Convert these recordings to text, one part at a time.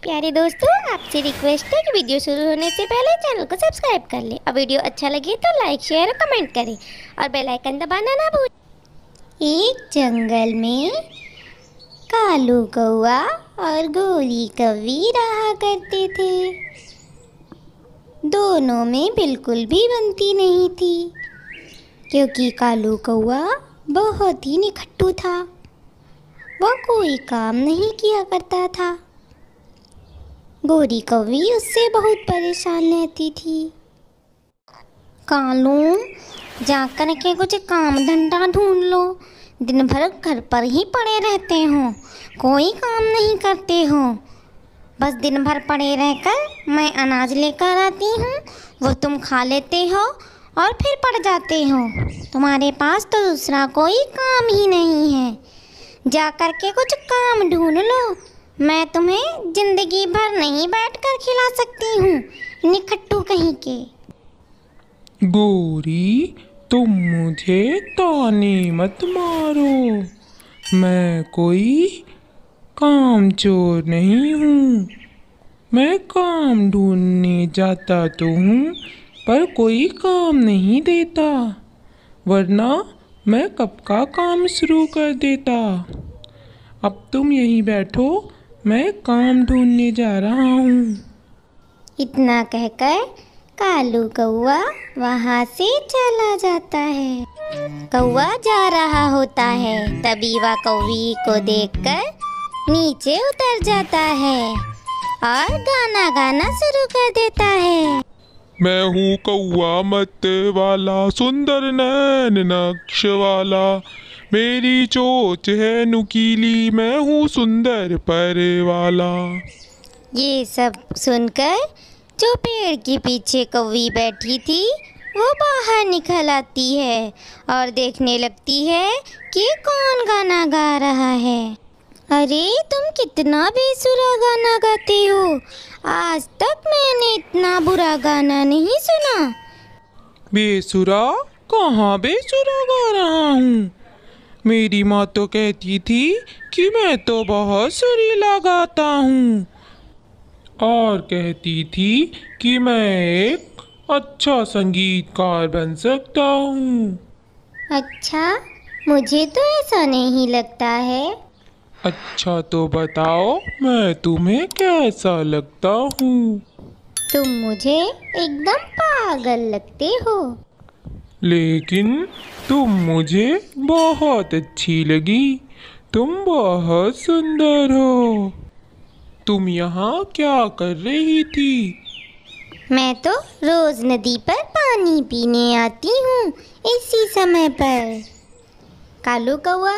प्यारे दोस्तों, आपसे रिक्वेस्ट है कि वीडियो शुरू होने से पहले चैनल को सब्सक्राइब कर लें और वीडियो अच्छा लगे तो लाइक शेयर और कमेंट करें और बेल आइकन दबाना ना भूलें। एक जंगल में कालू कौआ और गोरी कौवी रहा करते थे। दोनों में बिल्कुल भी बनती नहीं थी, क्योंकि कालू कौआ बहुत ही निकट्टू था। वह कोई काम नहीं किया करता था। गोरी कौवी उससे बहुत परेशान रहती थी। कालू, जाकर के कुछ काम धंधा ढूंढ लो। दिन भर घर पर ही पड़े रहते हो, कोई काम नहीं करते हो। बस दिन भर पड़े रहकर मैं अनाज लेकर आती हूँ, वो तुम खा लेते हो और फिर पड़ जाते हो। तुम्हारे पास तो दूसरा कोई काम ही नहीं है। जा कर के कुछ काम ढूंढ लो। मैं तुम्हें जिंदगी भर नहीं बैठकर खिला सकती हूँ, निकट्टू कहीं के। गोरी, तुम मुझे ताने मत मारो। मैं कोई काम चोर नहीं हूँ। मैं काम ढूंढने जाता तो हूँ, पर कोई काम नहीं देता, वरना मैं कब का काम शुरू कर देता। अब तुम यहीं बैठो, मैं काम ढूंढने जा रहा हूँ। इतना कहकर कालू कौआ वहाँ से चला जाता है। कौआ जा रहा होता है, तभी वह कौवी को देखकर नीचे उतर जाता है और गाना गाना शुरू कर देता है। मैं हूँ कौआ मत वाला, सुंदर नैन नक्श वाला। मेरी चोंच है नुकीली, मैं हूँ सुंदर पर वाला। ये सब सुनकर जो पेड़ के पीछे कौवी बैठी थी वो बाहर निकल आती है और देखने लगती है कि कौन गाना गा रहा है। अरे, तुम कितना बेसुरा गाना गाते हो। आज तक मैंने इतना बुरा गाना नहीं सुना। बेसुरा? कहाँ बेसुरा गा रहा हूँ? मेरी माँ तो कहती थी कि मैं तो बहुत सुरीला गाता हूँ, और कहती थी कि मैं एक अच्छा संगीतकार बन सकता हूँ। अच्छा, मुझे तो ऐसा नहीं लगता है। अच्छा तो बताओ, मैं तुम्हें कैसा लगता हूँ? तुम मुझे एकदम पागल लगते हो। लेकिन तुम मुझे बहुत अच्छी लगी। तुम बहुत सुंदर हो। तुम यहाँ क्या कर रही थी? मैं तो रोज नदी पर पानी पीने आती हूँ इसी समय पर। कालू कौआ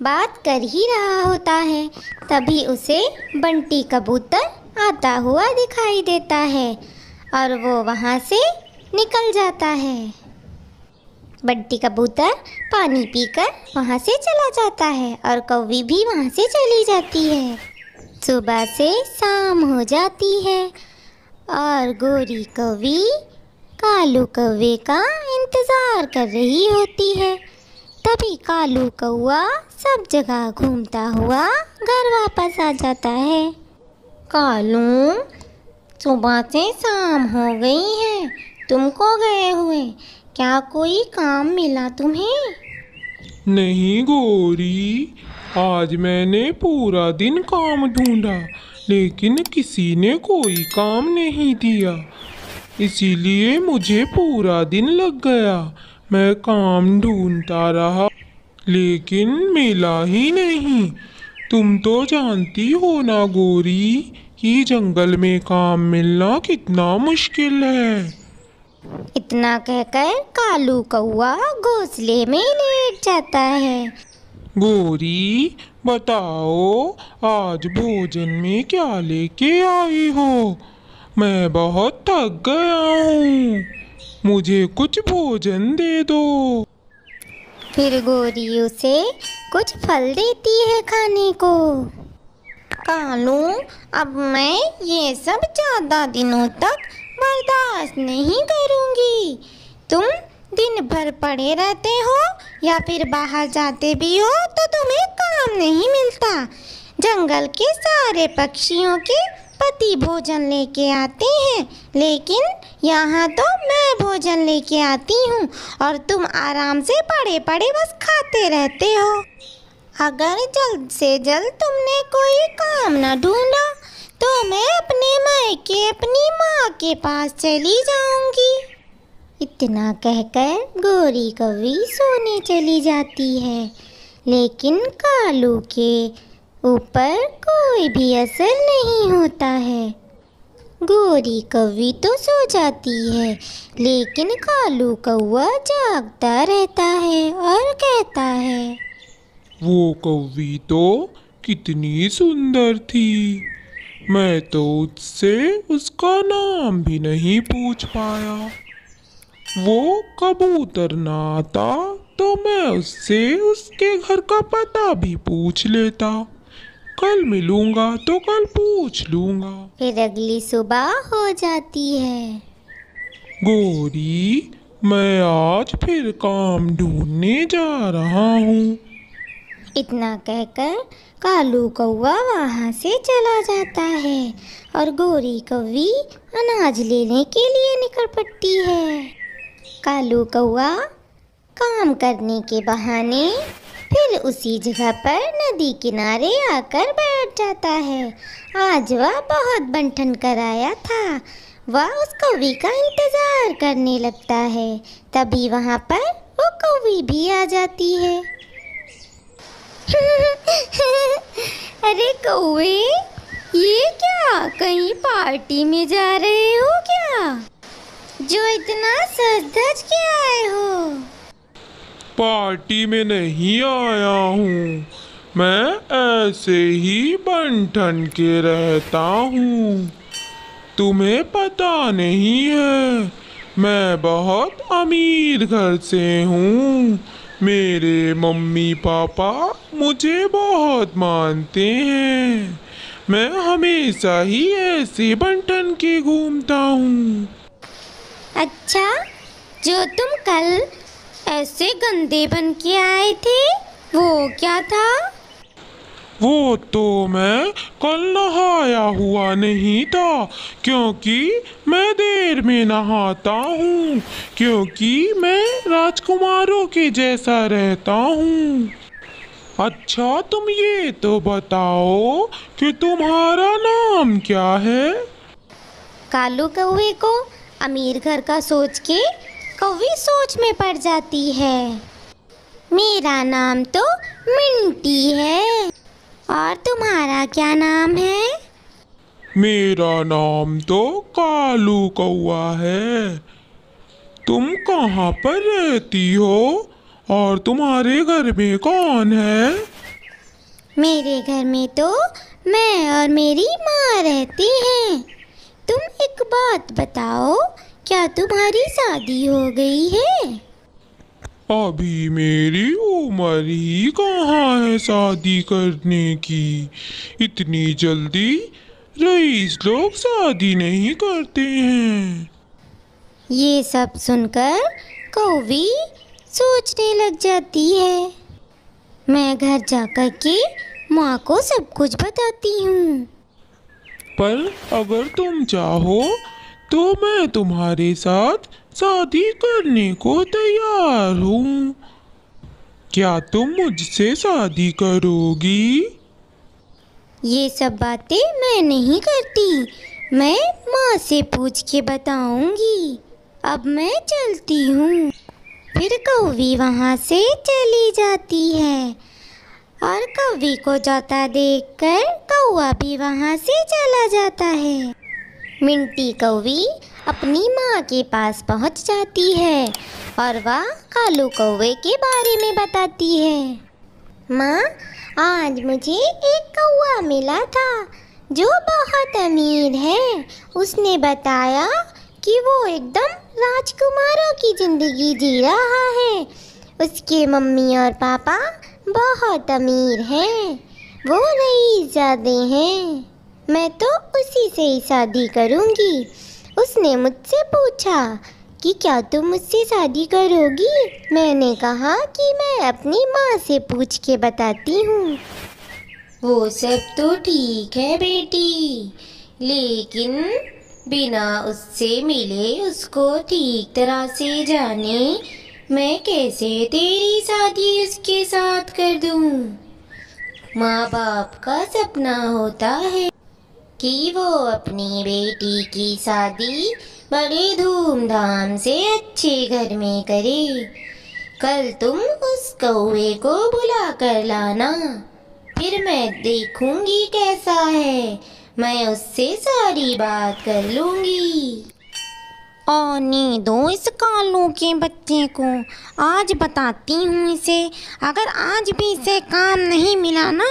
बात कर ही रहा होता है, तभी उसे बंटी कबूतर आता हुआ दिखाई देता है और वो वहाँ से निकल जाता है। बंटी कबूतर पानी पीकर वहाँ से चला जाता है और कौवी भी वहाँ से चली जाती है। सुबह से शाम हो जाती है और गोरी कौवी कालू कौवे का इंतज़ार कर रही होती है। तभी कालू कौआ सब जगह घूमता हुआ घर वापस आ जाता है। कालू, सुबह से शाम हो गई है, तुम को गए हुए, क्या कोई काम मिला तुम्हें? नहीं गोरी, आज मैंने पूरा दिन काम ढूंढा, लेकिन किसी ने कोई काम नहीं दिया। इसीलिए मुझे पूरा दिन लग गया। मैं काम ढूंढता रहा, लेकिन मिला ही नहीं। तुम तो जानती हो ना गोरी, कि जंगल में काम मिलना कितना मुश्किल है। इतना कहकर कालू कौआ घोंसले में लेट जाता है। गोरी, बताओ आज भोजन में क्या लेके आई हो? मैं बहुत थक गया हूँ, मुझे कुछ भोजन दे दो। फिर गोरी उसे कुछ फल देती है खाने को। कालू, अब मैं ये सब ज़्यादा दिनों तक बर्दाश्त नहीं करूँगी। तुम दिन भर पड़े रहते हो या फिर बाहर जाते भी हो तो तुम्हें काम नहीं मिलता। जंगल के सारे पक्षियों की पति भोजन लेके आते हैं, लेकिन यहाँ तो मैं भोजन लेके आती हूँ और तुम आराम से पड़े पड़े बस खाते रहते हो। अगर जल्द से जल्द तुमने कोई काम न ढूंढा तो मैं अपने मायके अपनी माँ के पास चली जाऊंगी। इतना कहकर गौरी कौवी सोने चली जाती है, लेकिन कालू के ऊपर कोई भी असर नहीं होता है। गौरी कौवी तो सो जाती है, लेकिन कालू कौवा जागता रहता है और कहता है, वो कौवी तो कितनी सुंदर थी, मैं तो उससे उसका नाम भी नहीं पूछ पाया। वो कबूतर ना आता तो मैं उससे उसके घर का पता भी पूछ लेता। कल मिलूंगा तो कल पूछ लूंगा। फिर अगली सुबह हो जाती है। गौरी, मैं आज फिर काम ढूंढने जा रहा हूँ। इतना कहकर कालू कौवा वहाँ से चला जाता है और गौरी कौवी अनाज लेने के लिए निकल पड़ती है। कालू कौवा काम करने के बहाने फिर उसी जगह पर नदी किनारे आकर बैठ जाता है। आज वह बहुत बंठन कर आया था। वह उस कौवी का इंतजार करने लगता है। तभी वहाँ पर वो कौवी भी आ जाती है। अरे कौवे, ये क्या कहीं पार्टी में जा रहे हो क्या, जो इतना सज धज के आए हो? पार्टी में नहीं आया हूँ, मैं ऐसे ही बन के रहता हूँ। तुम्हें पता नहीं है, मैं बहुत अमीर घर से हूँ। मेरे मम्मी पापा मुझे बहुत मानते हैं। मैं हमेशा ही ऐसे बन के घूमता हूँ। अच्छा, जो तुम कल ऐसे गंदे बन के आए थे, वो क्या था? वो तो मैं कल नहाया हुआ नहीं था, क्योंकि मैं देर में नहाता हूँ, क्योंकि मैं राजकुमारों के जैसा रहता हूँ। अच्छा, तुम ये तो बताओ कि तुम्हारा नाम क्या है? कालू कौवे को अमीर घर का सोच के कौवी सोच में पड़ जाती है। मेरा नाम तो मिंटी है, और तुम्हारा क्या नाम है? मेरा नाम तो कालू कौवा है। तुम कहाँ पर रहती हो और तुम्हारे घर में कौन है? मेरे घर में तो मैं और मेरी माँ रहती हैं। तुम एक बात बताओ, क्या तुम्हारी शादी हो गई है? अभी मेरी उम्र ही कहाँ है शादी करने की। इतनी जल्दी रईस लोग शादी नहीं करते हैं। ये सब सुनकर कौवी सोचने लग जाती है। मैं घर जाकर के माँ को सब कुछ बताती हूँ। पर अगर तुम चाहो तो मैं तुम्हारे साथ शादी करने को तैयार हूँ। क्या तुम मुझसे शादी करोगी? ये सब बातें मैं नहीं करती, मैं माँ से पूछ के बताऊंगी। अब मैं चलती हूँ। फिर कौवी वहाँ से चली जाती है और कौवी को जाता देखकर कौवा भी वहाँ से चला जाता है। मिंटी कौवी अपनी माँ के पास पहुँच जाती है और वह कालू कौवे के बारे में बताती है। माँ, आज मुझे एक कौवा मिला था जो बहुत अमीर है। उसने बताया कि वो एकदम राजकुमारों की ज़िंदगी जी रहा है। उसके मम्मी और पापा बहुत अमीर हैं, वो रईसज़ादे हैं। मैं तो उसी से ही शादी करूँगी। उसने मुझसे पूछा कि क्या तुम मुझसे शादी करोगी? मैंने कहा कि मैं अपनी माँ से पूछ के बताती हूँ। वो सब तो ठीक है बेटी, लेकिन बिना उससे मिले, उसको ठीक तरह से जाने, मैं कैसे तेरी शादी उसके साथ कर दूं? माँ बाप का सपना होता है कि वो अपनी बेटी की शादी बड़े धूमधाम से अच्छे घर में करे। कल तुम उस कौवे को बुला कर लाना, फिर मैं देखूंगी कैसा है, मैं उससे सारी बात कर लूंगी। आने दो इस कालू के बच्चे को, आज बताती हूँ इसे। अगर आज भी इसे काम नहीं मिला ना,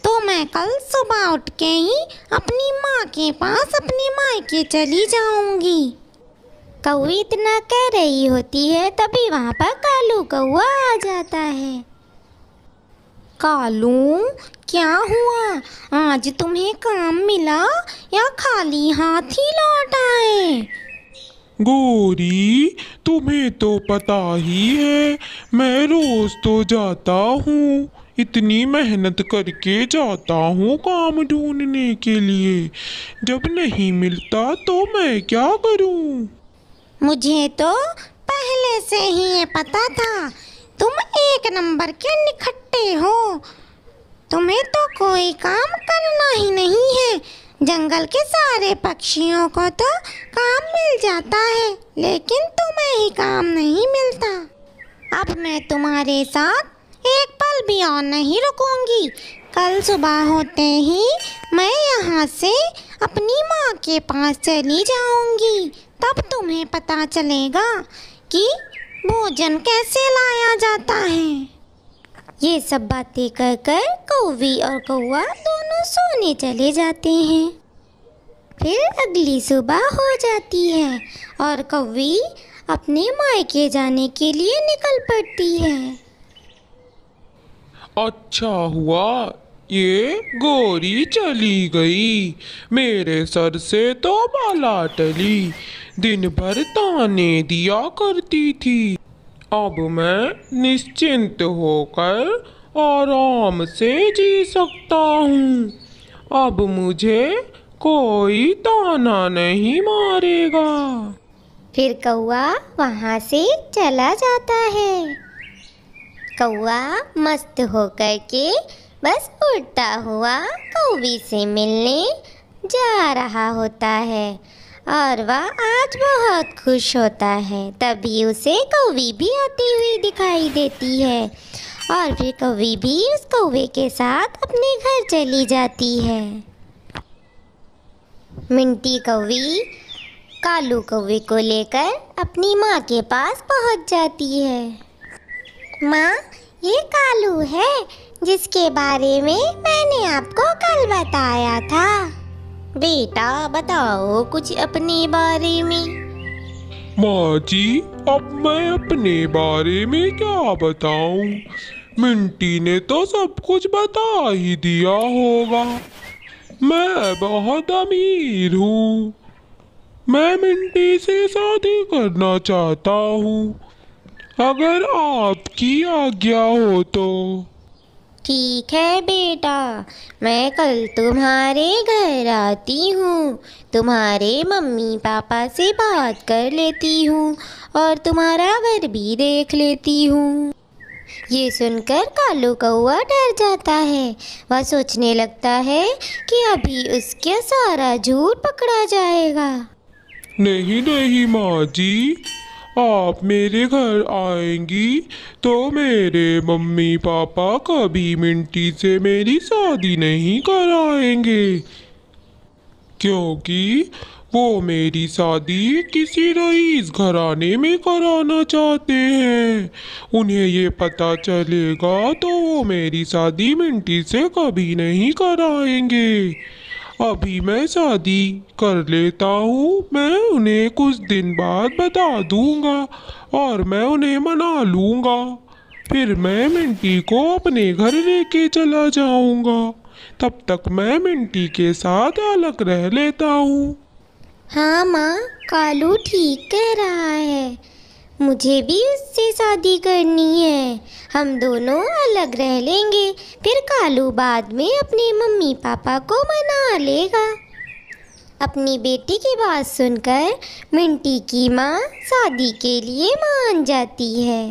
तो मैं कल सुबह उठ के ही अपनी माँ के पास अपने मायके चली जाऊंगी। कौवी इतना कह रही होती है, तभी वहाँ पर कालू कौवा आ जाता है। कालू, क्या हुआ? आज तुम्हें काम मिला या खाली हाथ ही लौट आए? गौरी, तुम्हें तो पता ही है, मैं रोज तो जाता हूँ, इतनी मेहनत करके जाता हूँ काम ढूंढने के लिए। जब नहीं मिलता तो मैं क्या करूँ? मुझे तो पहले से ही ये पता था, तुम एक नंबर के निखट्टे हो। तुम्हें तो कोई काम करना ही नहीं है। जंगल के सारे पक्षियों को तो काम मिल जाता है, लेकिन तुम्हें ही काम नहीं मिलता। अब मैं तुम्हारे साथ एक पल भी और नहीं रुकूंगी। कल सुबह होते ही मैं यहाँ से अपनी माँ के पास चली जाऊंगी, तब तुम्हें पता चलेगा कि भोजन कैसे लाया जाता है। ये सब बातें कर कर कौवी और कौवा दोनों सोने चले जाते हैं। फिर अगली सुबह हो जाती है और कौवी अपने मायके जाने के लिए निकल पड़ती है। अच्छा हुआ ये गौरी चली गई, मेरे सर से तो बाला टली। दिन भर ताने दिया करती थी, अब मैं निश्चिंत होकर आराम से जी सकता हूँ। अब मुझे कोई ताना नहीं मारेगा। फिर कौवा वहाँ से चला जाता है। कौवा मस्त होकर के बस उड़ता हुआ कौवी से मिलने जा रहा होता है और वह आज बहुत खुश होता है। तभी उसे कौवी भी आती हुई दिखाई देती है और फिर कौवी भी उस कौवे के साथ अपने घर चली जाती है। मिंटी कौवी कालू कौवे को लेकर अपनी माँ के पास पहुँच जाती है। माँ, ये कालू है जिसके बारे में मैंने आपको कल बताया था। बेटा बताओ कुछ अपने बारे में। माँ जी, अब मैं अपने बारे में क्या बताऊं? मिंटी ने तो सब कुछ बता ही दिया होगा। मैं बहुत अमीर हूँ, मैं मिंटी से शादी करना चाहता हूँ, अगर आपकी आज्ञा हो तो। ठीक है बेटा, मैं कल तुम्हारे घर आती हूँ, तुम्हारे मम्मी पापा से बात कर लेती हूँ और तुम्हारा घर भी देख लेती हूँ। ये सुनकर कालू कौवा डर जाता है। वह सोचने लगता है कि अभी उसका सारा झूठ पकड़ा जाएगा। नहीं नहीं माँ जी, आप मेरे घर आएंगी तो मेरे मम्मी पापा कभी मिंटी से मेरी शादी नहीं कराएंगे, क्योंकि वो मेरी शादी किसी रईस घराने में कराना चाहते हैं। उन्हें ये पता चलेगा तो वो मेरी शादी मिंटी से कभी नहीं कराएंगे। अभी मैं शादी कर लेता हूँ, मैं उन्हें कुछ दिन बाद बता दूंगा और मैं उन्हें मना लूँगा। फिर मैं मिंटी को अपने घर लेके चला जाऊँगा, तब तक मैं मिंटी के साथ अलग रह लेता हूँ। हाँ माँ, कालू ठीक कह रहा है, मुझे भी उससे शादी करनी है। हम दोनों अलग रह लेंगे, फिर कालू बाद में अपने मम्मी पापा को मना लेगा। अपनी बेटी की बात सुनकर मिंटी की माँ शादी के लिए मान जाती है।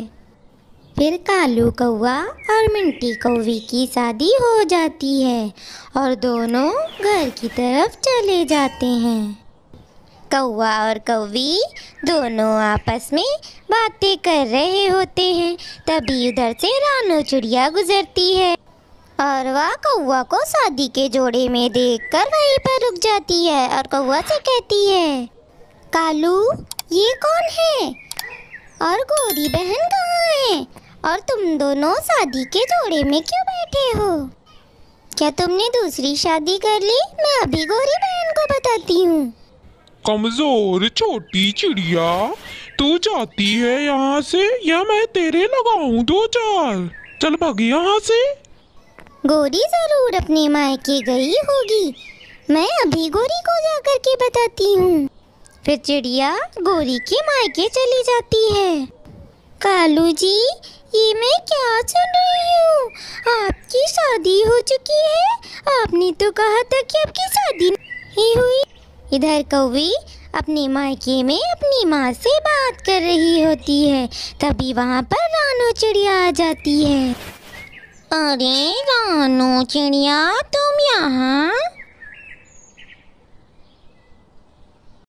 फिर कालू कौवा और मिंटी कौवी की शादी हो जाती है और दोनों घर की तरफ चले जाते हैं। कौवा और कौवी दोनों आपस में बातें कर रहे होते हैं। तभी उधर से रानो चिड़िया गुजरती है और वह कौवा को शादी के जोड़े में देखकर वहीं पर रुक जाती है और कौवा से कहती है, कालू ये कौन है और गोरी बहन कहाँ है और तुम दोनों शादी के जोड़े में क्यों बैठे हो? क्या तुमने दूसरी शादी कर ली? मैं अभी गोरी बहन को बताती हूँ। कमजोर छोटी चिड़िया, तू जाती है यहाँ से या मैं तेरे लगाऊं दो चार? चल भाग यहाँ से। गोरी जरूर अपने मायके गई होगी, मैं अभी गोरी को जाकर के बताती हूँ। फिर चिड़िया गोरी के मायके चली जाती है। कालू जी, ये मैं क्या सुन रही हूँ? आपकी शादी हो चुकी है। आपने तो कहा था कि आपकी शादी नहीं हुई। इधर कौवी अपने मायके में अपनी माँ से बात कर रही होती है। तभी वहाँ पर रानो चिड़िया आ जाती है। अरे रानो चिड़िया, तुम यहाँ?